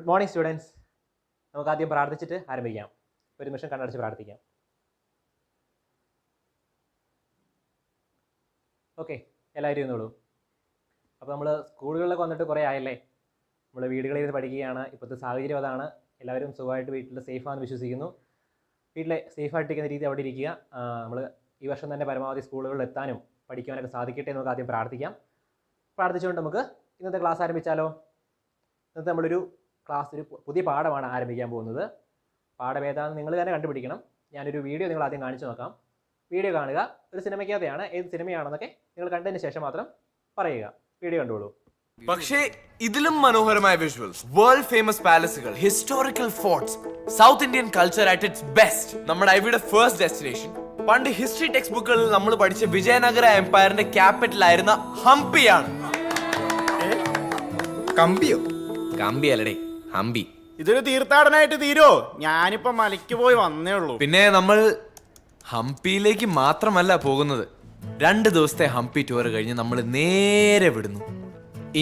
Good morning students. നമുക്ക് ആദ്യം പ്രാർത്ഥിച്ചിട്ട് ആരംഭിക്കാം. ഒരു നിമിഷം കണ്ണടച്ച് പ്രാർത്ഥിക്കാം. ഓക്കെ, എല്ലാവരും ഇരുന്നോളൂ. അപ്പോൾ നമ്മൾ സ്കൂളുകളിലൊക്കെ വന്നിട്ട് കുറേ ആയല്ലേ, നമ്മൾ വീടുകളിൽ ഇരുന്ന് പഠിക്കുകയാണ്. ഇപ്പോഴത്തെ സാഹചര്യം അതാണ്. എല്ലാവരും സുഖമായിട്ട് വീട്ടിൽ സേഫാണെന്ന് വിശ്വസിക്കുന്നു. വീട്ടിലെ സേഫായിട്ടിരിക്കുന്ന രീതി അവിടെ ഇരിക്കുക. നമ്മൾ ഈ വർഷം തന്നെ പരമാവധി സ്കൂളുകളിൽ എത്താനും പഠിക്കാനൊക്കെ സാധിക്കട്ടെ നമുക്ക് ആദ്യം പ്രാർത്ഥിക്കാം. പ്രാർത്ഥിച്ചുകൊണ്ട് നമുക്ക് ഇന്നത്തെ ക്ലാസ് ആരംഭിച്ചാലോ? ഇന്നത്തെ നമ്മളൊരു പുതിയ പാഠമാണ് ആരംഭിക്കാൻ പോകുന്നത്. പാഠം ഏതാണെന്ന് നിങ്ങൾ തന്നെ കണ്ടുപിടിക്കണം. ഞാനൊരു വീഡിയോ നിങ്ങൾ ആദ്യം കാണിച്ചു നോക്കാം. വീഡിയോ കാണുക. ഒരു സിനിമയ്ക്കകത്തെയാണ്. ഏത് സിനിമയാണെന്നൊക്കെ നിങ്ങൾ കണ്ടതിന് ശേഷം മാത്രം പറയുക. വീഡിയോ കണ്ടോളൂ. പക്ഷേ ഇതിലും മനോഹരമായ വിഷ്വൽസ്, വേൾഡ് ഫേമസ് പാലസുകൾ, historical forts, south Indian culture at its best. നമ്മുടെ ഇവിടെ ഫസ്റ്റ് ഡെസ്റ്റിനേഷൻ പണ്ട് ഹിസ്റ്ററി ടെക്സ്റ്റ് ബുക്കുകളിൽ നമ്മൾ പഠിച്ച വിജയനഗര എംപയറിന്റെ ക്യാപിറ്റൽ ആയിരുന്ന ഹംപിയാണ്. കമ്പി അല്ലടേ, ഹംപി. ഇതൊരു തീർത്ഥാടനമായിട്ട് തീരോ? ഞാനിപ്പോ മലയ്ക്ക് പോയി വന്നേ ഉള്ളൂ. പിന്നെ നമ്മൾ ഹംപിയിലേക്ക് മാത്രമല്ല പോകുന്നത്. 2 ദിവസത്തെ ഹംപി ടൂർ കഴിഞ്ഞ് നമ്മൾ നേരെ വിടുന്നു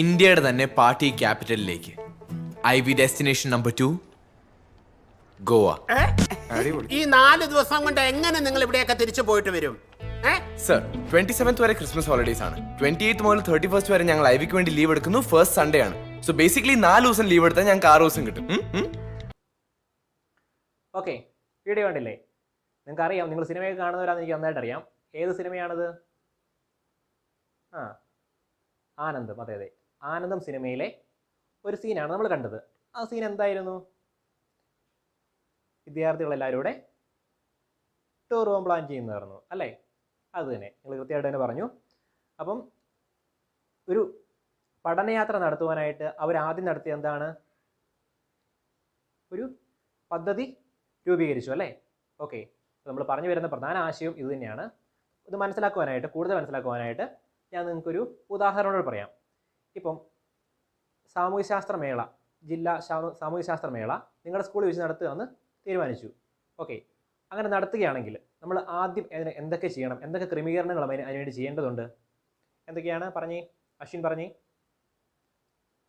ഇന്ത്യയുടെ തന്നെ പാർട്ടി ക്യാപിറ്റലിലേക്ക്. IV destination number 2 Goa. ഈ 4 ദിവസം കൊണ്ട് എങ്ങനെ നിങ്ങൾ ഇവിടെയൊക്കെ തിരിച്ചു പോയിട്ട് വരും? സർ, 27th വരെ ക്രിസ്മസ് ഹോളിഡേസ് ആണ്. 28th മുതൽ 31st വരെ ഞങ്ങൾ IVക്ക് വേണ്ടി ലീവ് എടുക്കുന്നു. ഫസ്റ്റ് സൺഡേ ആണ്. സോ ബേസിക്കലി 4 ദിവസം ലീവ് എടുത്താൽ ഞങ്ങൾക്ക് 6 ദിവസം കിട്ടും. ഓക്കെ, വീഡിയോ കണ്ടില്ലേ? നിങ്ങൾക്ക് അറിയാം, നിങ്ങൾ സിനിമയൊക്കെ കാണുന്നവരാണെന്ന് എനിക്ക് നന്നായിട്ട് അറിയാം. ഏത് സിനിമയാണത്? ആനന്ദം. അതെ അതെ, ആനന്ദം സിനിമയിലെ ഒരു സീനാണ് നമ്മൾ കണ്ടത്. ആ സീൻ എന്തായിരുന്നു? വിദ്യാർത്ഥികളെല്ലാവരും കൂടെ ടൂർ പോകാൻ പ്ലാൻ ചെയ്യുന്നതായിരുന്നു അല്ലേ? അത് തന്നെ, നിങ്ങൾ കൃത്യമായിട്ട് തന്നെ പറഞ്ഞു. അപ്പം ഒരു പഠനയാത്ര നടത്തുവാനായിട്ട് അവരാദ്യം നടത്തിയ എന്താണ്? ഒരു പദ്ധതി രൂപീകരിച്ചു അല്ലേ? ഓക്കെ, നമ്മൾ പറഞ്ഞു വരുന്ന പ്രധാന ആശയം ഇത് തന്നെയാണ്. ഇത് കൂടുതൽ മനസ്സിലാക്കുവാനായിട്ട് ഞാൻ നിങ്ങൾക്കൊരു ഉദാഹരണങ്ങൾ പറയാം. ഇപ്പം സാമൂഹ്യശാസ്ത്രമേള, ജില്ലാ സാമൂഹ്യശാസ്ത്രമേള നിങ്ങളുടെ സ്കൂളിൽ വെച്ച് നടത്തുകയെന്ന് തീരുമാനിച്ചു. ഓക്കെ, അങ്ങനെ നടത്തുകയാണെങ്കിൽ നമ്മൾ ആദ്യം എന്തൊക്കെ ചെയ്യണം, എന്തൊക്കെ ക്രമീകരണങ്ങൾ അതിനുവേണ്ടി ചെയ്യേണ്ടതുണ്ട്? എന്തൊക്കെയാണ്? പറഞ്ഞേ അശ്വിൻ, പറഞ്ഞേ.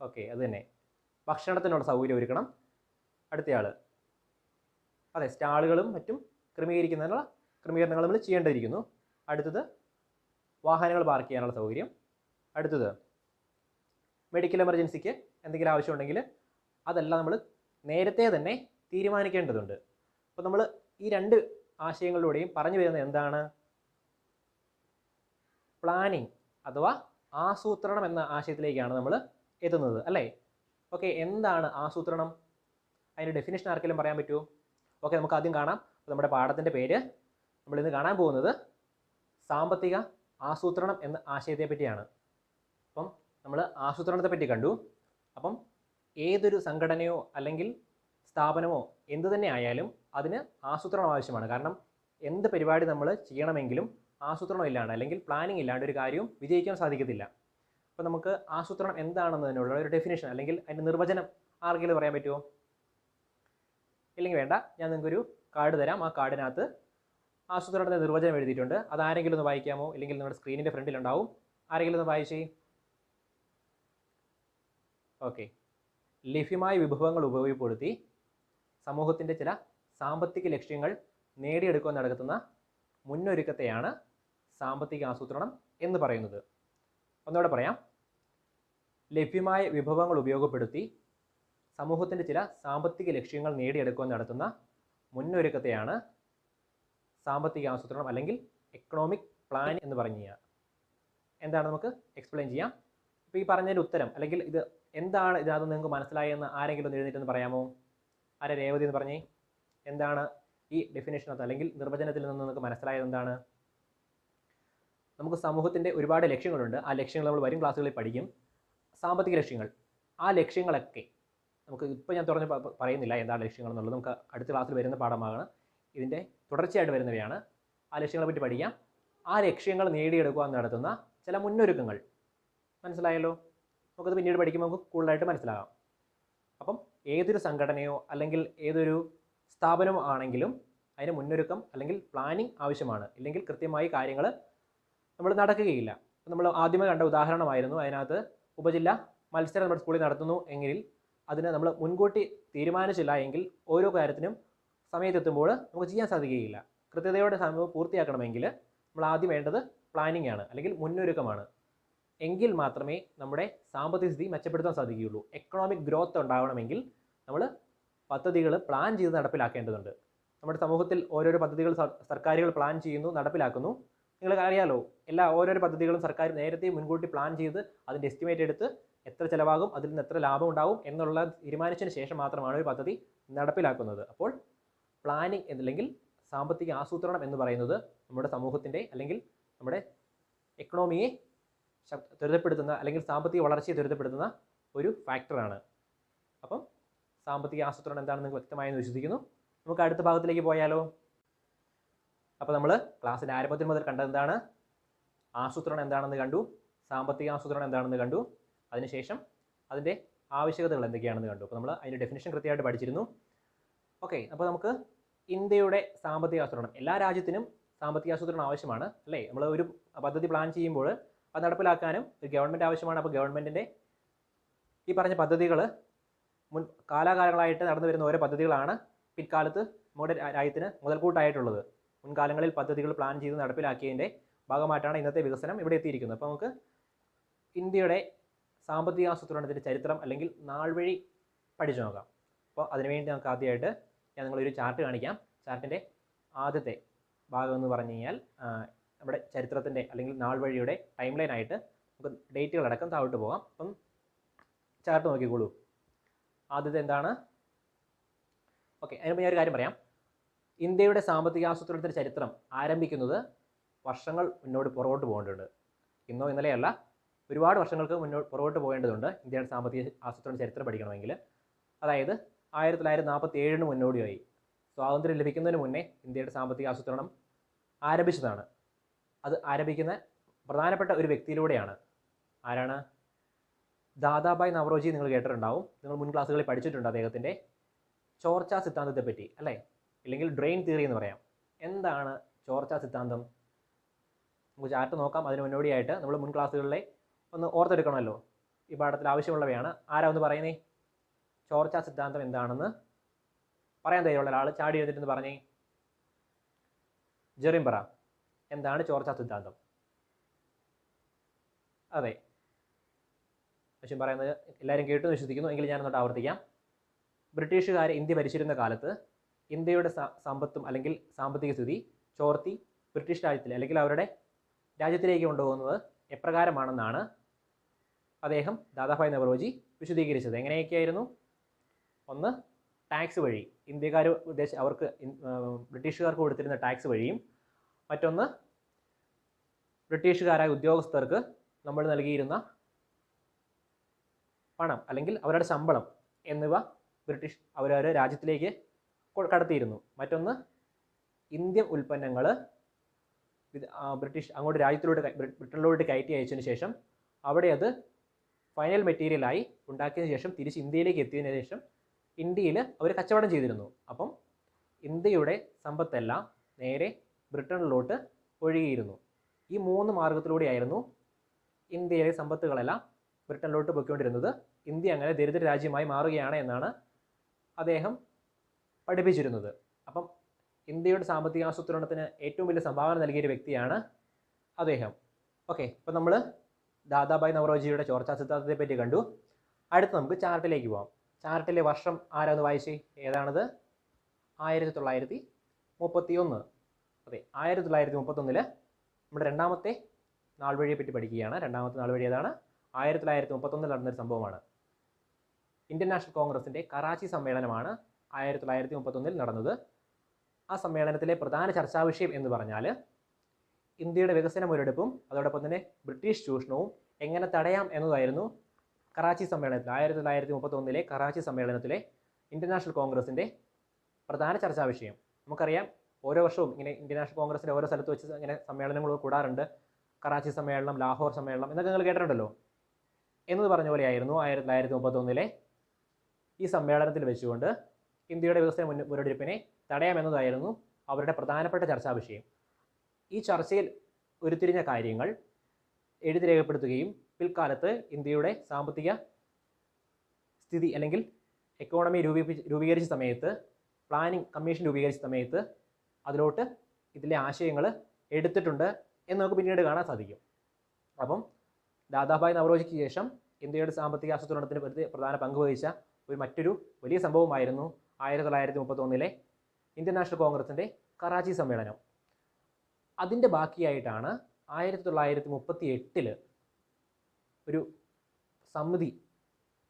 ഓക്കെ, അത് തന്നെ, ഭക്ഷണത്തിനുള്ള സൗകര്യം ഒരുക്കണം. അടുത്തയാൾ, അതെ, സ്റ്റാളുകളും മറ്റും ക്രമീകരിക്കുന്നതിനുള്ള ക്രമീകരണങ്ങൾ നമ്മൾ ചെയ്യേണ്ടിയിരിക്കുന്നു. അടുത്തത് വാഹനങ്ങൾ പാർക്ക് ചെയ്യാനുള്ള സൗകര്യം. അടുത്തത് മെഡിക്കൽ എമർജൻസിക്ക് എന്തെങ്കിലും ആവശ്യമുണ്ടെങ്കിൽ അതെല്ലാം നമ്മൾ നേരത്തെ തന്നെ തീരുമാനിക്കേണ്ടതുണ്ട്. അപ്പോൾ നമ്മൾ ഈ 2 ആശയങ്ങളിലൂടെയും പറഞ്ഞു വരുന്നത് എന്താണ്? പ്ലാനിങ് അഥവാ ആസൂത്രണം എന്ന ആശയത്തിലേക്കാണ് നമ്മൾ എത്തുന്നത് അല്ലേ? ഓക്കെ, എന്താണ് ആസൂത്രണം? അതിൻ്റെ ഡെഫിനിഷൻ ആർക്കെങ്കിലും പറയാൻ പറ്റുമോ? ഓക്കെ, നമുക്ക് ആദ്യം കാണാം. നമ്മുടെ പാഠത്തിൻ്റെ പേര് നമ്മളിന്ന് കാണാൻ പോകുന്നത് സാമ്പത്തിക ആസൂത്രണം എന്ന ആശയത്തെ പറ്റിയാണ്. അപ്പം നമ്മൾ ആസൂത്രണത്തെ പറ്റി കണ്ടു. അപ്പം ഏതൊരു സംഘടനയോ അല്ലെങ്കിൽ സ്ഥാപനമോ എന്തു തന്നെ ആയാലും അതിന് ആസൂത്രണം ആവശ്യമാണ്. കാരണം എന്ത് പരിപാടി നമ്മൾ ചെയ്യണമെങ്കിലും ആസൂത്രണം ഇല്ലാണ്ട് അല്ലെങ്കിൽ പ്ലാനിങ് ഇല്ലാണ്ട് ഒരു കാര്യവും വിജയിക്കാൻ സാധിക്കത്തില്ല. അപ്പോൾ നമുക്ക് ആസൂത്രണം എന്താണെന്നതിനുള്ള ഒരു ഡെഫിനേഷൻ അല്ലെങ്കിൽ അതിൻ്റെ നിർവചനം ആർക്കെങ്കിലും പറയാൻ പറ്റുമോ? ഇല്ലെങ്കിൽ വേണ്ട, ഞാൻ നിങ്ങൾക്കൊരു കാർഡ് തരാം. ആ കാർഡിനകത്ത് ആസൂത്രണത്തിൻ്റെ നിർവചനം എഴുതിയിട്ടുണ്ട്. അതാരെങ്കിലും ഒന്ന് വായിക്കാമോ? ഇല്ലെങ്കിൽ നിങ്ങളുടെ സ്ക്രീനിൻ്റെ ഫ്രണ്ടിലുണ്ടാവും. ആരെങ്കിലും ഒന്ന് വായിച്ചേ. ഓക്കെ, ലഭ്യമായ വിഭവങ്ങൾ ഉപയോഗപ്പെടുത്തി സമൂഹത്തിൻ്റെ ചില സാമ്പത്തിക ലക്ഷ്യങ്ങൾ നേടിയെടുക്കാൻ നടത്തുന്ന മുന്നൊരുക്കത്തെയാണ് സാമ്പത്തിക ആസൂത്രണം എന്ന് പറയുന്നത്. ഒന്നുകൂടെ പറയാം. ലഭ്യമായ വിഭവങ്ങൾ ഉപയോഗപ്പെടുത്തി സമൂഹത്തിൻ്റെ ചില സാമ്പത്തിക ലക്ഷ്യങ്ങൾ നേടിയെടുക്കാൻ നടത്തുന്ന മുന്നൊരുക്കത്തെയാണ് സാമ്പത്തിക ആസൂത്രണം അല്ലെങ്കിൽ എക്കണോമിക് പ്ലാൻ എന്ന് പറഞ്ഞു കഴിഞ്ഞാൽ. എന്താണ് നമുക്ക് എക്സ്പ്ലെയിൻ ചെയ്യാം. ഇപ്പോൾ ഈ പറഞ്ഞതിൻ്റെ ഉത്തരം അല്ലെങ്കിൽ ഇത് എന്താണ് ഇതിനകത്ത് നിങ്ങൾക്ക് മനസ്സിലായെന്ന് ആരെങ്കിലും ഒന്ന് എഴുന്നേറ്റെന്ന് പറയാമോ? ആരെ? രേവതി എന്ന് പറഞ്ഞേ. എന്താണ് ഈ ഡെഫിനേഷനകത്ത് അല്ലെങ്കിൽ നിർവചനത്തിൽ നിന്ന് നിങ്ങൾക്ക് മനസ്സിലായത് എന്താണ്? നമുക്ക് സമൂഹത്തിൻ്റെ ഒരുപാട് ലക്ഷ്യങ്ങളുണ്ട്. ആ ലക്ഷ്യങ്ങൾ നമ്മൾ വരും ക്ലാസ്സുകളിൽ പഠിക്കും. സാമ്പത്തിക ലക്ഷ്യങ്ങൾ, ആ ലക്ഷ്യങ്ങളൊക്കെ നമുക്ക് ഇപ്പോൾ ഞാൻ തുറന്ന് പറയുന്നില്ല എന്താണ് ലക്ഷ്യങ്ങൾ എന്നുള്ളത്. നമുക്ക് അടുത്ത ക്ലാസ്സിൽ വരുന്ന പാഠമാണ്. ഇതിൻ്റെ തുടർച്ചയായിട്ട് വരുന്നവയാണ്. ആ ലക്ഷ്യങ്ങളെ പറ്റി പഠിക്കാം. ആ ലക്ഷ്യങ്ങൾ നേടിയെടുക്കുവാൻ നടത്തുന്ന ചില മുന്നൊരുക്കങ്ങൾ. മനസ്സിലായല്ലോ? നമുക്കത് പിന്നീട് പഠിക്കുമ്പോൾ നമുക്ക് കൂടുതലായിട്ട് മനസ്സിലാകാം. അപ്പം ഏതൊരു സംഘടനയോ അല്ലെങ്കിൽ ഏതൊരു സ്ഥാപനമോ ആണെങ്കിലും അതിന് മുന്നൊരുക്കം അല്ലെങ്കിൽ പ്ലാനിങ് ആവശ്യമാണ്. ഇല്ലെങ്കിൽ കൃത്യമായി കാര്യങ്ങൾ നമ്മൾ നടക്കുകയില്ല. നമ്മൾ ആദ്യമേ കണ്ട ഉദാഹരണമായിരുന്നു. അതിനകത്ത് ഉപജില്ല മത്സരം നമ്മുടെ സ്കൂളിൽ നടത്തുന്നു എങ്കിൽ അതിന് നമ്മൾ മുൻകൂട്ടി തീരുമാനിച്ചില്ല എങ്കിൽ ഓരോ കാര്യത്തിനും സമയത്തെത്തുമ്പോൾ നമുക്ക് ചെയ്യാൻ സാധിക്കുകയില്ല. കൃത്യതയോടെ സമയം പൂർത്തിയാക്കണമെങ്കിൽ നമ്മൾ ആദ്യം വേണ്ടത് പ്ലാനിംഗ് ആണ്, അല്ലെങ്കിൽ മുന്നൊരുക്കമാണ്. എങ്കിൽ മാത്രമേ നമ്മുടെ സാമ്പത്തിക സ്ഥിതി മെച്ചപ്പെടുത്താൻ സാധിക്കുകയുള്ളൂ. എക്കണോമിക് ഗ്രോത്ത് ഉണ്ടാവണമെങ്കിൽ നമ്മൾ പദ്ധതികൾ പ്ലാൻ ചെയ്ത് നടപ്പിലാക്കേണ്ടതുണ്ട്. നമ്മുടെ സമൂഹത്തിൽ ഓരോരോ പദ്ധതികൾ സർക്കാരുകൾ പ്ലാൻ ചെയ്യുന്നു, നടപ്പിലാക്കുന്നു. നിങ്ങൾക്ക് അറിയാലോ, ഓരോരോ പദ്ധതികളും സർക്കാർ നേരത്തെ മുൻകൂട്ടി പ്ലാൻ ചെയ്ത് അതിൻ്റെ എസ്റ്റിമേറ്റ് എടുത്ത് എത്ര ചിലവാകും, അതിൽ നിന്ന് എത്ര ലാഭം ഉണ്ടാവും എന്നുള്ള തീരുമാനിച്ചതിന് ശേഷം മാത്രമാണ് ഒരു പദ്ധതി നടപ്പിലാക്കുന്നത്. അപ്പോൾ പ്ലാനിങ് അല്ലെങ്കിൽ സാമ്പത്തിക ആസൂത്രണം എന്ന് പറയുന്നത് നമ്മുടെ സമൂഹത്തിൻ്റെ അല്ലെങ്കിൽ നമ്മുടെ എക്കണോമിയെ ത്വരിതപ്പെടുത്തുന്ന അല്ലെങ്കിൽ സാമ്പത്തിക വളർച്ചയെ ത്വരിതപ്പെടുത്തുന്ന ഒരു ഫാക്ടറാണ്. അപ്പം സാമ്പത്തിക ആസൂത്രണം എന്താണെന്ന് നിങ്ങൾക്ക് വ്യക്തമായെന്ന് വിശ്വസിക്കുന്നു. നമുക്ക് അടുത്ത ഭാഗത്തിലേക്ക് പോയാലോ? അപ്പോൾ നമ്മൾ ക്ലാസ്സിൻ്റെ ആരംഭത്തിൽ മുതൽ കണ്ടത് എന്താണ്? ആസൂത്രണം എന്താണെന്ന് കണ്ടു, സാമ്പത്തിക ആസൂത്രണം എന്താണെന്ന് കണ്ടു, അതിനുശേഷം അതിൻ്റെ ആവശ്യകതകൾ എന്തൊക്കെയാണെന്ന് കണ്ടു. അപ്പോൾ നമ്മൾ അതിൻ്റെ ഡെഫിനിഷൻ കൃത്യമായിട്ട് പഠിച്ചിരുന്നു. ഓക്കെ, അപ്പോൾ നമുക്ക് ഇന്ത്യയുടെ സാമ്പത്തിക ആസൂത്രണം, എല്ലാ രാജ്യത്തിനും സാമ്പത്തിക ആസൂത്രണം ആവശ്യമാണ് അല്ലേ? നമ്മൾ ഒരു പദ്ധതി പ്ലാൻ ചെയ്യുമ്പോൾ അത് നടപ്പിലാക്കാനും ഒരു ഗവൺമെൻറ് ആവശ്യമാണ്. അപ്പോൾ ഗവൺമെൻറ്റിൻ്റെ ഈ പറഞ്ഞ പദ്ധതികൾ കാലാകാലങ്ങളായിട്ട് നടന്നു വരുന്ന ഓരോ പദ്ധതികളാണ് പിൽക്കാലത്ത് നമ്മുടെ രാജ്യത്തിന് മുതൽക്കൂട്ടായിട്ടുള്ളത്. മുൻകാലങ്ങളിൽ പദ്ധതികൾ പ്ലാൻ ചെയ്ത് നടപ്പിലാക്കിയതിൻ്റെ ഭാഗമായിട്ടാണ് ഇന്നത്തെ വികസനം ഇവിടെ എത്തിയിരിക്കുന്നത്. അപ്പോൾ നമുക്ക് ഇന്ത്യയുടെ സാമ്പത്തിക ആസൂത്രണത്തിൻ്റെ ചരിത്രം അല്ലെങ്കിൽ നാൾവഴി പഠിച്ചു നോക്കാം. അപ്പോൾ അതിനുവേണ്ടി നമുക്ക് ആദ്യമായിട്ട് ഞാൻ നിങ്ങളൊരു ചാർട്ട് കാണിക്കാം. ചാർട്ടിൻ്റെ ആദ്യത്തെ ഭാഗം എന്ന് പറഞ്ഞു കഴിഞ്ഞാൽ നമ്മുടെ ചരിത്രത്തിൻ്റെ അല്ലെങ്കിൽ നാൾവഴിയുടെ ടൈം ലൈനായിട്ട് നമുക്ക് ഡേറ്റുകളടക്കം താഴോട്ട് പോകാം. അപ്പം ചാർട്ട് നോക്കിക്കോളൂ. ആദ്യത്തെ എന്താണ്? ഓക്കെ, അതിനുമ്പോൾ ഞാൻ ഒരു കാര്യം പറയാം. ഇന്ത്യയുടെ സാമ്പത്തിക ആസൂത്രണത്തിൻ്റെ ചരിത്രം ആരംഭിക്കുന്നത് വർഷങ്ങൾ പുറകോട്ട് പോകേണ്ടതുണ്ട്. ഇന്നോ ഇന്നലെയല്ല, ഒരുപാട് വർഷങ്ങൾക്ക് പുറകോട്ട് പോകേണ്ടതുണ്ട് ഇന്ത്യയുടെ സാമ്പത്തിക ആസൂത്രണ ചരിത്രം പഠിക്കണമെങ്കിൽ. അതായത് 1947 മുന്നോടിയായി സ്വാതന്ത്ര്യം ലഭിക്കുന്നതിന് മുന്നേ ഇന്ത്യയുടെ സാമ്പത്തിക ആസൂത്രണം ആരംഭിച്ചതാണ്. അത് ആരംഭിക്കുന്ന പ്രധാനപ്പെട്ട ഒരു വ്യക്തിയിലൂടെയാണ്. ആരാണ്? ദാദാഭായ് നവറോജി നിങ്ങൾ കേട്ടിട്ടുണ്ടാവും, നിങ്ങൾ മുൻ ക്ലാസ്സുകളിൽ പഠിച്ചിട്ടുണ്ട് അദ്ദേഹത്തിൻ്റെ ചോർച്ചാ സിദ്ധാന്തത്തെ പറ്റി അല്ലേ? ഇല്ലെങ്കിൽ ഡ്രെയിൻ തിയറി എന്ന് പറയാം. എന്താണ് ചോർച്ചാ സിദ്ധാന്തം? നമുക്ക് ചാർട്ട് നോക്കാം. അതിന് മുന്നോടിയായിട്ട് നമ്മൾ മുൻ ക്ലാസ്സുകളിലെ ഒന്ന് ഓർത്തെടുക്കണമല്ലോ, ഈ പാഠത്തിൽ ആവശ്യമുള്ളവയാണ്. ആരാ ഒന്ന് പറയുന്നേ? ചോർച്ചാ സിദ്ധാന്തം എന്താണെന്ന് പറയാൻ തയ്യാറുള്ള ഒരാൾ ചാടി എഴുതിട്ടെന്ന് പറഞ്ഞേ. ജെറിൻ പറ, എന്താണ് ചോർച്ചാ സിദ്ധാന്തം? അതെ, പക്ഷേ പറയുന്നത് എല്ലാവരും കേട്ടു എന്ന് വിശ്വസിക്കുന്നു. എങ്കിൽ ഞാനൊന്നോട്ട് ആവർത്തിക്കാം. ബ്രിട്ടീഷുകാർ ഇന്ത്യ ഭരിച്ചിരുന്ന കാലത്ത് ഇന്ത്യയുടെ സമ്പത്തും അല്ലെങ്കിൽ സാമ്പത്തിക സ്ഥിതി ചോർത്തി ബ്രിട്ടീഷ് രാജ്യത്തിൽ അല്ലെങ്കിൽ അവരുടെ രാജ്യത്തിലേക്ക് കൊണ്ടുപോകുന്നത് എപ്രകാരമാണെന്നാണ് അദ്ദേഹം ദാദാഭായ് നവറോജി വിശദീകരിച്ചത്. എങ്ങനെയൊക്കെയായിരുന്നു? ഒന്ന്, ടാക്സ് വഴി, ഇന്ത്യക്കാർ അവർക്ക് ബ്രിട്ടീഷുകാർക്ക് കൊടുത്തിരുന്ന ടാക്സ് വഴിയും, മറ്റൊന്ന് ബ്രിട്ടീഷുകാരായ ഉദ്യോഗസ്ഥർക്ക് നമ്മൾ നൽകിയിരുന്ന പണം അല്ലെങ്കിൽ അവരുടെ ശമ്പളം എന്നിവ അവരവരുടെ രാജ്യത്തിലേക്ക് കടത്തിയിരുന്നു. മറ്റൊന്ന്, ഇന്ത്യൻ ഉൽപ്പന്നങ്ങൾ ബ്രിട്ടീഷ് അങ്ങോട്ട് ബ്രിട്ടനിലോട്ട് കയറ്റി അയച്ചതിന് ശേഷം അവിടെ അത് ഫൈനൽ മെറ്റീരിയലായി ഉണ്ടാക്കിയതിന് ശേഷം തിരിച്ച് ഇന്ത്യയിലേക്ക് എത്തിയതിന് ശേഷം ഇന്ത്യയിൽ അവർ കച്ചവടം ചെയ്തിരുന്നു. അപ്പം ഇന്ത്യയുടെ സമ്പത്തെല്ലാം നേരെ ബ്രിട്ടനിലോട്ട് ഒഴുകിയിരുന്നു. ഈ 3 മാർഗത്തിലൂടെയായിരുന്നു ഇന്ത്യയിലെ സമ്പത്തുകളെല്ലാം ബ്രിട്ടനിലോട്ട് പോയിക്കൊണ്ടിരുന്നത്. ഇന്ത്യ അങ്ങനെ ദരിദ്ര രാജ്യമായി മാറുകയാണ് എന്നാണ് അദ്ദേഹം പഠിപ്പിച്ചിരുന്നത്. അപ്പം ഇന്ത്യയുടെ സാമ്പത്തിക ആസൂത്രണത്തിന് ഏറ്റവും വലിയ സംഭാവന നൽകിയൊരു വ്യക്തിയാണ് അദ്ദേഹം. ഓക്കെ, അപ്പം നമ്മൾ ദാദാഭായ് നവറോജിയുടെ ചോർച്ചാ സിദ്ധാന്തത്തെ പറ്റി കണ്ടു. അടുത്ത് നമുക്ക് ചാർട്ടിലേക്ക് പോകാം. ചാർട്ടിലെ വർഷം ആരാന്ന് വായിച്ചേ? ഏതാണത്? 1931. അതെ, 1931 നമ്മുടെ രണ്ടാമത്തെ നാൾവഴിയെ പറ്റി പഠിക്കുകയാണ്. രണ്ടാമത്തെ നാൾവഴി ഏതാണ്? 1931 നടന്നൊരു സംഭവമാണ്. ഇന്ത്യൻ നാഷണൽ കോൺഗ്രസിൻ്റെ കറാച്ചി സമ്മേളനമാണ് 1931 നടന്നത്. ആ സമ്മേളനത്തിലെ പ്രധാന ചർച്ചാ വിഷയം എന്ന് പറഞ്ഞാൽ ഇന്ത്യയുടെ വികസന മുരടിപ്പും അതോടൊപ്പം തന്നെ ബ്രിട്ടീഷ് ചൂഷണവും എങ്ങനെ തടയാം എന്നതായിരുന്നു കറാച്ചി സമ്മേളനത്തിൽ 1931 കറാച്ചി സമ്മേളനത്തിലെ ഇന്ത്യൻ നാഷണൽ കോൺഗ്രസിൻ്റെ പ്രധാന ചർച്ചാ വിഷയം. നമുക്കറിയാം, ഓരോ വർഷവും ഇങ്ങനെ ഇന്ത്യൻ നാഷണൽ കോൺഗ്രസിൻ്റെ ഓരോ സ്ഥലത്ത് വെച്ച് ഇങ്ങനെ സമ്മേളനങ്ങൾ കൂടാറുണ്ട്. കറാച്ചി സമ്മേളനം, ലാഹോർ സമ്മേളനം എന്നൊക്കെ നിങ്ങൾ കേട്ടിട്ടുണ്ടല്ലോ. എന്നത് പറഞ്ഞ പോലെയായിരുന്നു 1931 ഈ സമ്മേളനത്തിൽ വെച്ചുകൊണ്ട് ഇന്ത്യയുടെ വികസന മുരടിപ്പിനെ തടയാമെന്നതായിരുന്നു അവരുടെ പ്രധാനപ്പെട്ട ചർച്ചാ വിഷയം. ഈ ചർച്ചയിൽ ഉരുത്തിരിഞ്ഞ കാര്യങ്ങൾ എഴുതി രേഖപ്പെടുത്തുകയും പിൽക്കാലത്ത് ഇന്ത്യയുടെ സാമ്പത്തിക സ്ഥിതി അല്ലെങ്കിൽ എക്കോണമി രൂപീകരിച്ച സമയത്ത്, പ്ലാനിംഗ് കമ്മീഷൻ രൂപീകരിച്ച സമയത്ത് അതിലോട്ട് ഇതിലെ ആശയങ്ങൾ എടുത്തിട്ടുണ്ട് എന്ന് നമുക്ക് പിന്നീട് കാണാൻ സാധിക്കും. അപ്പം ദാദാഭായ് നവറോജിക്ക് ശേഷം ഇന്ത്യയുടെ സാമ്പത്തിക ആസൂത്രണത്തിന് പ്രധാന പങ്ക് വഹിച്ച മറ്റൊരു വലിയ സംഭവമായിരുന്നു 1931 ഇന്ത്യൻ നാഷണൽ കോൺഗ്രസിൻ്റെ കറാച്ചി സമ്മേളനം. അതിൻ്റെ ബാക്കിയായിട്ടാണ് 1938 ഒരു സമിതി,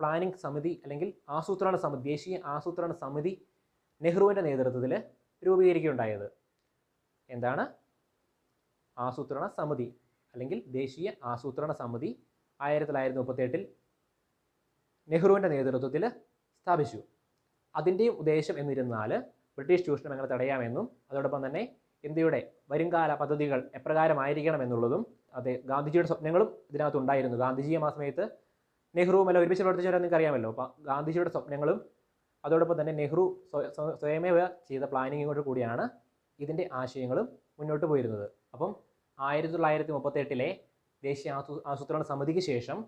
പ്ലാനിംഗ് സമിതി അല്ലെങ്കിൽ ആസൂത്രണ സമിതി, ദേശീയ ആസൂത്രണ സമിതി നെഹ്റുവിൻ്റെ നേതൃത്വത്തിൽ രൂപീകരിക്കുകയുണ്ടായത്. എന്താണ് ആസൂത്രണ സമിതി അല്ലെങ്കിൽ ദേശീയ ആസൂത്രണ സമിതി 1938 നെഹ്റുവിൻ്റെ നേതൃത്വത്തിൽ സ്ഥാപിച്ചു. അതിൻ്റെയും ഉദ്ദേശം എന്നിരുന്നാൽ ബ്രിട്ടീഷ് ചൂഷണം എങ്ങനെ തടയാമെന്നും അതോടൊപ്പം തന്നെ ഇന്ത്യയുടെ വരുംകാല പദ്ധതികൾ എപ്രകാരമായിരിക്കണം എന്നുള്ളതും, അതെ, ഗാന്ധിജിയുടെ സ്വപ്നങ്ങളും ഇതിനകത്തുണ്ടായിരുന്നു. ഗാന്ധിജിയെ ആ സമയത്ത് നെഹ്റുവുമെല്ലാം ഒരുമിച്ച് പ്രവർത്തിച്ചവരെ നിങ്ങൾക്ക് അറിയാമല്ലോ. അപ്പോൾ ഗാന്ധിജിയുടെ സ്വപ്നങ്ങളും അതോടൊപ്പം തന്നെ നെഹ്റു സ്വയമേവ ചെയ്ത പ്ലാനിങ്ങോട് കൂടിയാണ് ഇതിൻ്റെ ആശയങ്ങളും മുന്നോട്ട് പോയിരുന്നത്. അപ്പം 1938 ദേശീയ ആസൂത്രണ സമിതിക്ക് ശേഷം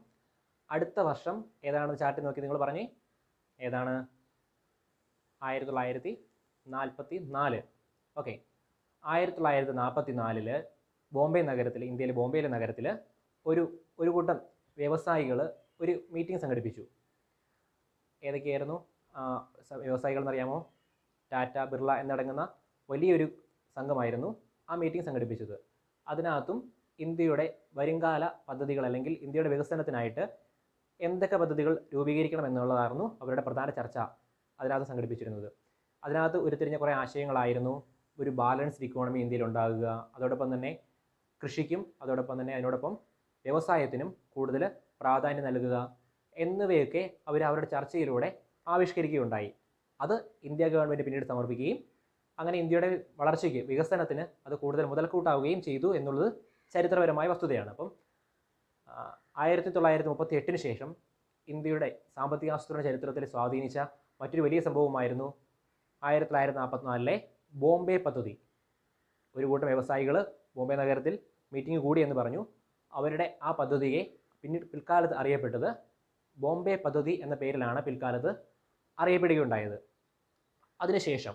അടുത്ത വർഷം ഏതാണെന്ന് ചാർട്ട് നോക്കി നിങ്ങൾ പറഞ്ഞേ, ഏതാണ്? 1944. ഓക്കെ, 1944 ബോംബെ നഗരത്തിൽ, ഇന്ത്യയിലെ ബോംബെയിലെ നഗരത്തിൽ ഒരു കൂട്ടം വ്യവസായികൾ ഒരു മീറ്റിംഗ് സംഘടിപ്പിച്ചു. ഏതൊക്കെയായിരുന്നു വ്യവസായികൾ എന്നറിയാമോ? ടാറ്റ, ബിർള എന്നടങ്ങുന്ന വലിയൊരു സംഘമായിരുന്നു ആ മീറ്റിംഗ് സംഘടിപ്പിച്ചത്. അതിനകത്തും ഇന്ത്യയുടെ വരുംകാല പദ്ധതികൾ അല്ലെങ്കിൽ ഇന്ത്യയുടെ വികസനത്തിനായിട്ട് എന്തൊക്കെ പദ്ധതികൾ രൂപീകരിക്കണം എന്നുള്ളതായിരുന്നു അവരുടെ പ്രധാന ചർച്ച അതിനകത്ത് സംഘടിപ്പിച്ചിരുന്നത്. അതിനകത്ത് ഉരുത്തിരിഞ്ഞ കുറേ ആശയങ്ങളായിരുന്നു ഒരു ബാലൻസ്ഡ് ഇക്കോണമി ഇന്ത്യയിൽ ഉണ്ടാകുക, അതോടൊപ്പം തന്നെ കൃഷിക്കും അതോടൊപ്പം തന്നെ അതിനോടൊപ്പം വ്യവസായത്തിനും കൂടുതൽ പ്രാധാന്യം നൽകുക എന്നിവയൊക്കെ അവരുടെ ചർച്ചയിലൂടെ ആവിഷ്കരിക്കുകയുണ്ടായി. അത് ഇന്ത്യ ഗവൺമെൻറ് പിന്നീട് സമർപ്പിക്കുകയും അങ്ങനെ ഇന്ത്യയുടെ വളർച്ചയ്ക്ക്, വികസനത്തിന് അത് കൂടുതൽ മുതൽക്കൂട്ടാവുകയും ചെയ്തു എന്നുള്ളത് ചരിത്രപരമായ വസ്തുതയാണ്. അപ്പം 1938 ശേഷം ഇന്ത്യയുടെ സാമ്പത്തികാസൂത്രണ ചരിത്രത്തിൽ സ്വാധീനിച്ച മറ്റൊരു വലിയ സംഭവമായിരുന്നു 1944 ബോംബെ പദ്ധതി. ഒരു കൂട്ടം വ്യവസായികൾ ബോംബെ നഗരത്തിൽ മീറ്റിംഗ് കൂടി എന്ന് പറഞ്ഞു. അവരുടെ ആ പദ്ധതിയെ പിൽക്കാലത്ത് അറിയപ്പെട്ടത് ബോംബെ പദ്ധതി എന്ന പേരിലാണ് പിൽക്കാലത്ത് അറിയപ്പെടുകയുണ്ടായത്. അതിനുശേഷം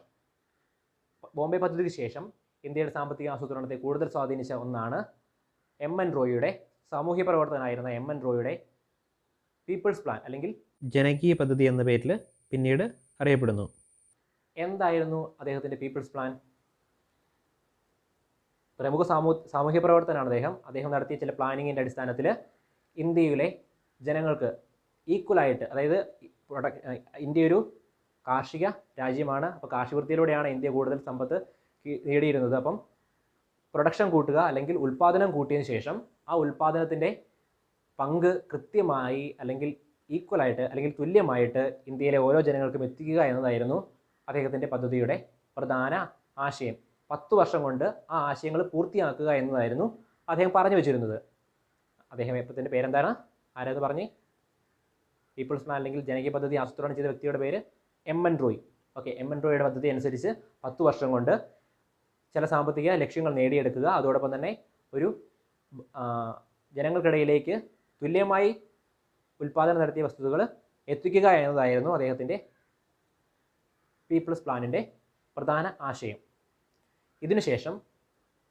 ബോംബെ പദ്ധതിക്ക് ശേഷം ഇന്ത്യയുടെ സാമ്പത്തിക ആസൂത്രണത്തെ കൂടുതൽ സ്വാധീനിച്ച ഒന്നാണ് എം.എൻ. റോയിയുടെ, സാമൂഹ്യ പ്രവർത്തകനായിരുന്ന എം.എൻ. റോയിയുടെ പീപ്പിൾസ് പ്ലാൻ അല്ലെങ്കിൽ ജനകീയ പദ്ധതി എന്ന പേരിൽ പിന്നീട് അറിയപ്പെടുന്നു. എന്തായിരുന്നു അദ്ദേഹത്തിൻ്റെ പീപ്പിൾസ് പ്ലാൻ? പ്രമുഖ സാമൂഹ്യ പ്രവർത്തകനാണ് അദ്ദേഹം നടത്തിയ ചില പ്ലാനിങ്ങിൻ്റെ അടിസ്ഥാനത്തിൽ ഇന്ത്യയിലെ ജനങ്ങൾക്ക് ഈക്വലായിട്ട്, അതായത് ഇന്ത്യ ഒരു കാർഷിക രാജ്യമാണ്. അപ്പോൾ കാർഷികവൃത്തിയിലൂടെയാണ് ഇന്ത്യ കൂടുതൽ സമ്പത്ത് നേടിയിരുന്നത്. അപ്പം പ്രൊഡക്ഷൻ കൂട്ടുക അല്ലെങ്കിൽ ഉൽപ്പാദനം കൂട്ടിയതിന് ശേഷം ആ ഉൽപ്പാദനത്തിൻ്റെ പങ്ക് കൃത്യമായി അല്ലെങ്കിൽ ഈക്വലായിട്ട് അല്ലെങ്കിൽ തുല്യമായിട്ട് ഇന്ത്യയിലെ ഓരോ ജനങ്ങൾക്കും എത്തിക്കുക എന്നതായിരുന്നു അദ്ദേഹത്തിൻ്റെ പദ്ധതിയുടെ പ്രധാന ആശയം. 10 വർഷം കൊണ്ട് ആ ആശയങ്ങൾ പൂർത്തിയാക്കുക എന്നതായിരുന്നു അദ്ദേഹം പറഞ്ഞു വെച്ചിരുന്നത്. അദ്ദേഹത്തിൻ്റെ പേരെന്താണ്? ആരാത് പറഞ്ഞ്? പീപ്പിൾസ് പ്ലാൻ അല്ലെങ്കിൽ ജനകീയ പദ്ധതി ആസൂത്രണം ചെയ്ത വ്യക്തിയുടെ പേര് എം.എൻ. റോയ്. ഓക്കെ, എം.എൻ. റോയിയുടെ പദ്ധതി അനുസരിച്ച് 10 വർഷം കൊണ്ട് ചില സാമ്പത്തിക ലക്ഷ്യങ്ങൾ നേടിയെടുക്കുക, അതോടൊപ്പം തന്നെ ഒരു ജനങ്ങൾക്കിടയിലേക്ക് തുല്യമായി ഉൽപ്പാദനം നടത്തിയ വസ്തുതകൾ എത്തിക്കുക എന്നതായിരുന്നു അദ്ദേഹത്തിൻ്റെ പീപ്പിൾസ് പ്ലാനിൻ്റെ പ്രധാന ആശയം. ഇതിനുശേഷം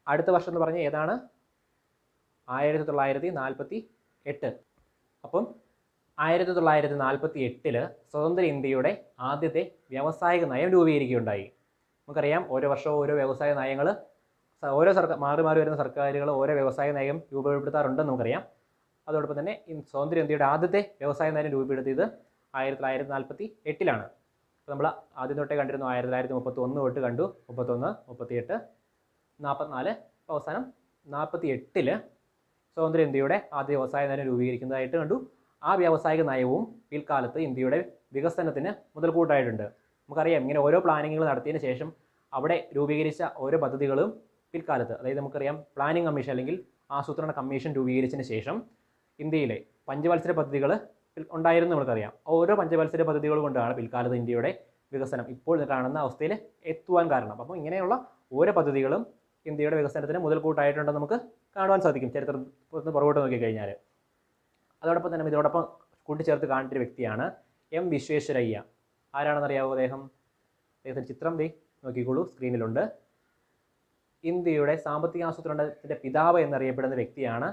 അടുത്ത വർഷം എന്ന് പറഞ്ഞാൽ ഏതാണ്? 1948. അപ്പം 1948 സ്വതന്ത്ര ഇന്ത്യയുടെ ആദ്യത്തെ വ്യാവസായിക നയം രൂപീകരിക്കുകയുണ്ടായി. നമുക്കറിയാം, ഓരോ വർഷവും ഓരോ വ്യവസായ നയങ്ങൾ, ഓരോ മാറി വരുന്ന സർക്കാരുകൾ ഓരോ വ്യവസായ നയം രൂപപ്പെടുത്താറുണ്ടെന്ന് നമുക്കറിയാം. അതോടൊപ്പം തന്നെ സ്വതന്ത്ര ഇന്ത്യയുടെ ആദ്യത്തെ വ്യവസായ നയം രൂപപ്പെടുത്തിയത് 1948. അപ്പോൾ നമ്മൾ ആദ്യം തൊട്ടേ കണ്ടിരുന്നു 1931 തൊട്ട് കണ്ടു, 31, 38, 44, അവസാനം 48 സ്വതന്ത്ര ഇന്ത്യയുടെ ആദ്യ വ്യവസായ നയം രൂപീകരിക്കുന്നതായിട്ട് കണ്ടു. ആ വ്യാവസായിക നയവും പിൽക്കാലത്ത് ഇന്ത്യയുടെ വികസനത്തിന് മുതൽക്കൂട്ടായിട്ടുണ്ട്. നമുക്കറിയാം, ഇങ്ങനെ ഓരോ പ്ലാനിങ്ങുകൾ നടത്തിയതിന് ശേഷം അവിടെ രൂപീകരിച്ച ഓരോ പദ്ധതികളും പിൽക്കാലത്ത്, അതായത് നമുക്കറിയാം പ്ലാനിംഗ് കമ്മീഷൻ അല്ലെങ്കിൽ ആസൂത്രണ കമ്മീഷൻ രൂപീകരിച്ചതിന് ശേഷം ഇന്ത്യയിലെ പഞ്ചവത്സര പദ്ധതികൾ ഉണ്ടായിരുന്നു. നമുക്കറിയാം, ഓരോ പഞ്ചവത്സര പദ്ധതികൾ കൊണ്ടാണ് പിൽക്കാലത്ത് ഇന്ത്യയുടെ വികസനം ഇപ്പോൾ കാണുന്ന അവസ്ഥയിൽ എത്തുവാൻ കാരണം. അപ്പോൾ ഇങ്ങനെയുള്ള ഓരോ പദ്ധതികളും ഇന്ത്യയുടെ വികസനത്തിന് മുതൽക്കൂട്ടായിട്ടുണ്ടെന്ന് നമുക്ക് കാണുവാൻ സാധിക്കും ചരിത്രത്തിൽ പുറകോട്ട് നോക്കിക്കഴിഞ്ഞാൽ. അതോടൊപ്പം തന്നെ ഇതോടൊപ്പം കൂട്ടിച്ചേർത്ത് കാണിച്ചൊരു വ്യക്തിയാണ് എം. വിശ്വേശ്വരയ്യ. ആരാണെന്നറിയാവോ അദ്ദേഹത്തിൻ്റെ ചിത്രം നോക്കിക്കോളൂ, സ്ക്രീനിലുണ്ട്. ഇന്ത്യയുടെ സാമ്പത്തിക ആസൂത്രണത്തിൻ്റെ പിതാവ് എന്നറിയപ്പെടുന്ന വ്യക്തിയാണ്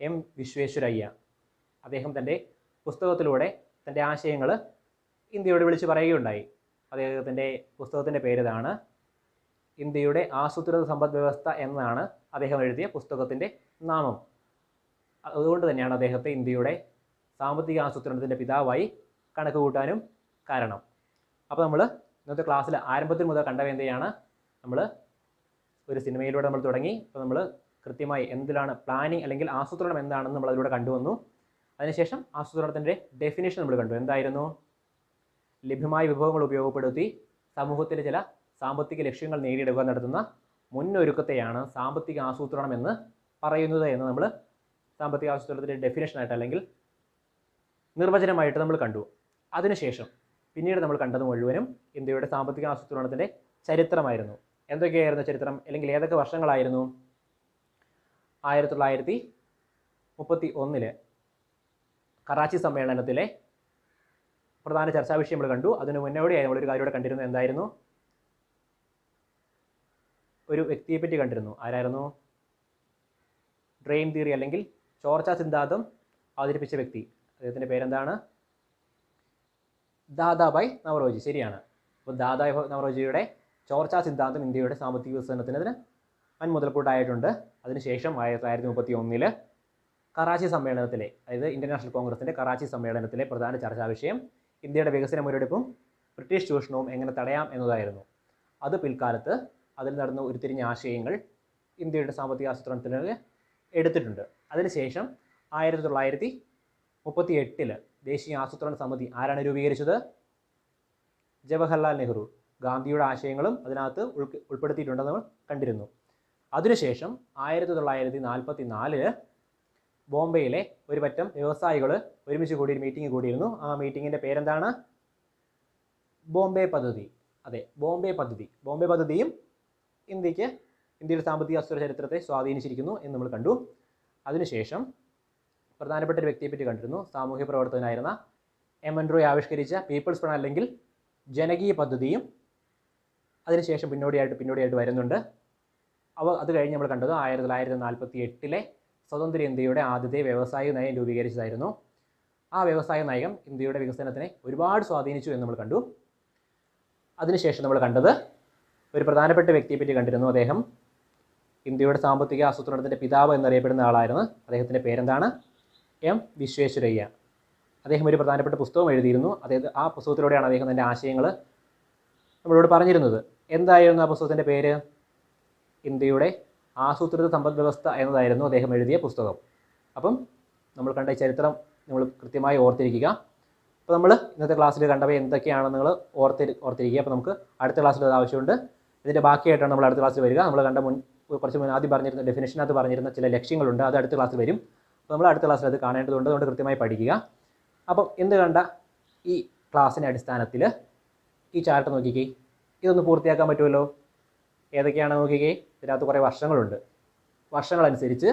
എം വിശ്വേശ്വരയ്യ. അദ്ദേഹം തൻ്റെ പുസ്തകത്തിലൂടെ തൻ്റെ ആശയങ്ങൾ ഇന്ത്യയോട് വിളിച്ചു പറയുകയുണ്ടായി. അദ്ദേഹത്തിൻ്റെ പുസ്തകത്തിൻ്റെ പേരിതാണ് ഇന്ത്യയുടെ ആസൂത്രിത സമ്പദ് വ്യവസ്ഥ എന്നാണ് അദ്ദേഹം എഴുതിയ പുസ്തകത്തിൻ്റെ നാമം. അതുകൊണ്ട് തന്നെയാണ് അദ്ദേഹത്തെ ഇന്ത്യയുടെ സാമ്പത്തിക ആസൂത്രണത്തിൻ്റെ പിതാവായി കണക്ക് കൂട്ടാനും കാരണം. അപ്പോൾ നമ്മൾ ഇന്നത്തെ ക്ലാസ്സിൽ ആരംഭത്തിൽ മുതൽ കണ്ടവ എന്തെയാണ്? നമ്മൾ ഒരു സിനിമയിലൂടെ നമ്മൾ തുടങ്ങി. അപ്പോൾ നമ്മൾ കൃത്യമായി എന്തിലാണ് പ്ലാനിങ് അല്ലെങ്കിൽ ആസൂത്രണം എന്താണെന്ന് നമ്മൾ അതിലൂടെ കണ്ടുവന്നു. അതിനുശേഷം ആസൂത്രണത്തിൻ്റെ ഡെഫിനേഷൻ നമ്മൾ കണ്ടു. എന്തായിരുന്നു? ലഭ്യമായ വിഭവങ്ങൾ ഉപയോഗപ്പെടുത്തി സമൂഹത്തിലെ ചില സാമ്പത്തിക ലക്ഷ്യങ്ങൾ നേടിയെടുക്കാൻ നടത്തുന്ന മുന്നൊരുക്കത്തെയാണ് സാമ്പത്തിക ആസൂത്രണം എന്ന് പറയുന്നത് എന്ന് നമ്മൾ സാമ്പത്തിക ആസൂത്രണത്തിൻ്റെ ഡെഫിനേഷനായിട്ട് അല്ലെങ്കിൽ നിർവചനമായിട്ട് നമ്മൾ കണ്ടു. അതിനുശേഷം പിന്നീട് നമ്മൾ കണ്ടത് മുഴുവനും ഇന്ത്യയുടെ സാമ്പത്തിക ആസൂത്രണത്തിൻ്റെ ചരിത്രമായിരുന്നു. എന്തൊക്കെയായിരുന്നു ചരിത്രം, അല്ലെങ്കിൽ ഏതൊക്കെ വർഷങ്ങളായിരുന്നു? 1931 കറാച്ചി സമ്മേളനത്തിലെ പ്രധാന ചർച്ചാ വിഷയം നമ്മൾ കണ്ടു. അതിന് മുന്നോടിയായി നമ്മളൊരു കാര്യം ഇവിടെ കണ്ടിരുന്നു. എന്തായിരുന്നു? ഒരു വ്യക്തിയെപ്പറ്റി കണ്ടിരുന്നു. ആരായിരുന്നു? ഡ്രെയിൻ തിയറി അല്ലെങ്കിൽ ചോർച്ചാ സിദ്ധാന്തം അവതരിപ്പിച്ച വ്യക്തി. അദ്ദേഹത്തിൻ്റെ പേരെന്താണ്? ദാദാഭായ് നവറോജി. ശരിയാണ്. അപ്പോൾ ദാദാഭായ് നവറോജിയുടെ ചോർച്ചാ സിദ്ധാന്തം ഇന്ത്യയുടെ സാമ്പത്തിക വികസനത്തിന് മുതൽക്കൂട്ടായിട്ടുണ്ട്. അതിനുശേഷം 1931 കറാച്ചി സമ്മേളനത്തിലെ, അതായത് ഇന്ത്യൻ നാഷണൽ കോൺഗ്രസിൻ്റെ കറാച്ചി സമ്മേളനത്തിലെ പ്രധാന ചർച്ചാ വിഷയം ഇന്ത്യയുടെ വികസന മുരടിപ്പും ബ്രിട്ടീഷ് ചൂഷണവും എങ്ങനെ തടയാം എന്നതായിരുന്നു. അത് പിൽക്കാലത്ത് അതിൽ നടന്ന ഉരുത്തിരിഞ്ഞ ആശയങ്ങൾ ഇന്ത്യയുടെ സാമ്പത്തിക ആസൂത്രണത്തിന് എടുത്തിട്ടുണ്ട്. അതിനുശേഷം 1938 ദേശീയ ആസൂത്രണ സമിതി ആരാണ് രൂപീകരിച്ചത്? ജവഹർലാൽ നെഹ്റു. ഗാന്ധിയുടെ ആശയങ്ങളും അതിനകത്ത് ഉൾപ്പെടുത്തിയിട്ടുണ്ടെന്ന് നമ്മൾ കണ്ടിരുന്നു. അതിനുശേഷം 1944 ബോംബെയിലെ ഒരു പറ്റം വ്യവസായികൾ ഒരുമിച്ച് കൂടി ഒരു മീറ്റിംഗ് കൂടിയിരുന്നു. ആ മീറ്റിങ്ങിൻ്റെ പേരെന്താണ്? ബോംബെ പദ്ധതി. അതെ, ബോംബെ പദ്ധതി. ബോംബെ പദ്ധതിയും ഇന്ത്യയുടെ സാമ്പത്തിക ആസൂത്രണ ചരിത്രത്തെ സ്വാധീനിച്ചിരിക്കുന്നു എന്ന് നമ്മൾ കണ്ടു. അതിനുശേഷം പ്രധാനപ്പെട്ട ഒരു വ്യക്തിയെപ്പറ്റി കണ്ടിരുന്നു. സാമൂഹ്യ പ്രവർത്തകനായിരുന്ന എം എൻ റോയ് ആവിഷ്കരിച്ച പീപ്പിൾസ് പ്ലാൻ അല്ലെങ്കിൽ ജനകീയ പദ്ധതിയും അതിനുശേഷം പിന്നോടിയായിട്ട് വരുന്നുണ്ട്. അത് കഴിഞ്ഞ് നമ്മൾ കണ്ടത് 1948 സ്വതന്ത്ര ഇന്ത്യയുടെ ആദ്യത്തെ വ്യവസായ നയം രൂപീകരിച്ചതായിരുന്നു. ആ വ്യവസായ നയം ഇന്ത്യയുടെ വികസനത്തിനെ ഒരുപാട് സ്വാധീനിച്ചു എന്ന് നമ്മൾ കണ്ടു. അതിനുശേഷം നമ്മൾ കണ്ടത് ഒരു പ്രധാനപ്പെട്ട വ്യക്തിയെപ്പറ്റി കണ്ടിരുന്നു. അദ്ദേഹം ഇന്ത്യയുടെ സാമ്പത്തിക ആസൂത്രണത്തിൻ്റെ പിതാവ് എന്നറിയപ്പെടുന്ന ആളായിരുന്നു. അദ്ദേഹത്തിൻ്റെ പേരെന്താണ്? എം വിശ്വേശ്വരയ്യ. അദ്ദേഹം ഒരു പ്രധാനപ്പെട്ട പുസ്തകം എഴുതിയിരുന്നു. ആ പുസ്തകത്തിലൂടെയാണ് അദ്ദേഹം തൻ്റെ ആശയങ്ങൾ നമ്മളോട് പറഞ്ഞിരുന്നത്. എന്തായിരുന്നു ആ പുസ്തകത്തിൻ്റെ പേര്? ഇന്ത്യയുടെ ആസൂത്രിത സമ്പദ് വ്യവസ്ഥ എന്നതായിരുന്നു അദ്ദേഹം എഴുതിയ പുസ്തകം. അപ്പം നമ്മൾ കണ്ട ഈ ചരിത്രം നമ്മൾ കൃത്യമായി ഓർത്തിരിക്കുക. അപ്പോൾ നമ്മൾ ഇന്നത്തെ ക്ലാസ്സിൽ കണ്ടവ എന്തൊക്കെയാണെന്ന് നിങ്ങൾ ഓർത്തിരിക്കുക. അപ്പോൾ നമുക്ക് അടുത്ത ക്ലാസ്സിൽ അത് ആവശ്യമുണ്ട്. ഇതിൻ്റെ ബാക്കിയായിട്ടാണ് നമ്മൾ അടുത്ത ക്ലാസ്സിൽ വരിക. നമ്മൾ കണ്ട കുറച്ച് മുൻ ആദ്യം പറഞ്ഞിരുന്ന ഡെഫിനേഷനകത്ത് പറഞ്ഞിരുന്ന ചില ലക്ഷ്യങ്ങളുണ്ട്. അത് അടുത്ത ക്ലാസ്സിൽ വരും. അപ്പോൾ നമ്മൾ അടുത്ത ക്ലാസ്സിൽ അത് കാണേണ്ടതുണ്ട്. അതുകൊണ്ട് കൃത്യമായി പഠിക്കുക. അപ്പം എന്ത് കണ്ട ഈ ക്ലാസ്സിൻ്റെ അടിസ്ഥാനത്തിൽ ഈ ചാർട്ട് നോക്കിക്കേ. ഇതൊന്ന് പൂർത്തിയാക്കാൻ പറ്റുമല്ലോ. ഏതൊക്കെയാണ് നോക്കിക്കേ. ഇതിനകത്ത് കുറേ വർഷങ്ങളുണ്ട്. വർഷങ്ങളനുസരിച്ച്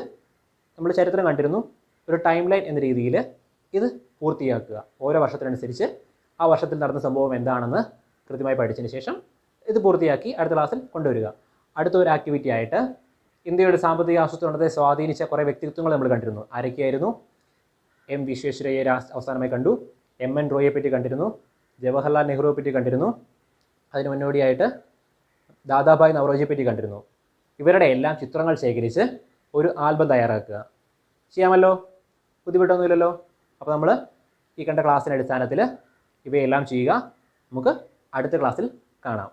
നമ്മൾ ചരിത്രം കണ്ടിരുന്നു. ഒരു ടൈം ലൈൻ എന്ന രീതിയിൽ ഇത് പൂർത്തിയാക്കുക. ഓരോ വർഷത്തിനനുസരിച്ച് ആ വർഷത്തിൽ നടന്ന സംഭവം എന്താണെന്ന് കൃത്യമായി പഠിച്ചതിന് ശേഷം ഇത് പൂർത്തിയാക്കി അടുത്ത ക്ലാസ്സിൽ കൊണ്ടുവരിക. അടുത്ത ഒരു ആക്ടിവിറ്റി ആയിട്ട് ഇന്ത്യയുടെ സാമ്പത്തിക ആസൂത്രണത്തെ സ്വാധീനിച്ച കുറേ വ്യക്തിത്വങ്ങൾ നമ്മൾ കണ്ടിരുന്നു. ആരൊക്കെയായിരുന്നു? എം വിശ്വേശ്വരയ്യയെ അവസാനമായി കണ്ടു. എം എൻ റോയിയെ പറ്റി കണ്ടിരുന്നു. ജവഹർലാൽ നെഹ്റുവിനെ പറ്റി കണ്ടിരുന്നു. അതിന് മുന്നോടിയായിട്ട് ദാദാഭായ് നവറോജിയെ പറ്റി കണ്ടിരുന്നു. ഇവരുടെ എല്ലാം ചിത്രങ്ങൾ ശേഖരിച്ച് ഒരു ആൽബം തയ്യാറാക്കുക. ചെയ്യാമല്ലോ? ബുദ്ധിമുട്ടൊന്നുമില്ലല്ലോ. അപ്പോൾ നമ്മൾ ഈ കണ്ട ക്ലാസ്സിൻ്റെ അടിസ്ഥാനത്തിൽ ഇവയെല്ലാം ചെയ്യുക. നമുക്ക് അടുത്ത ക്ലാസ്സിൽ കാണാം.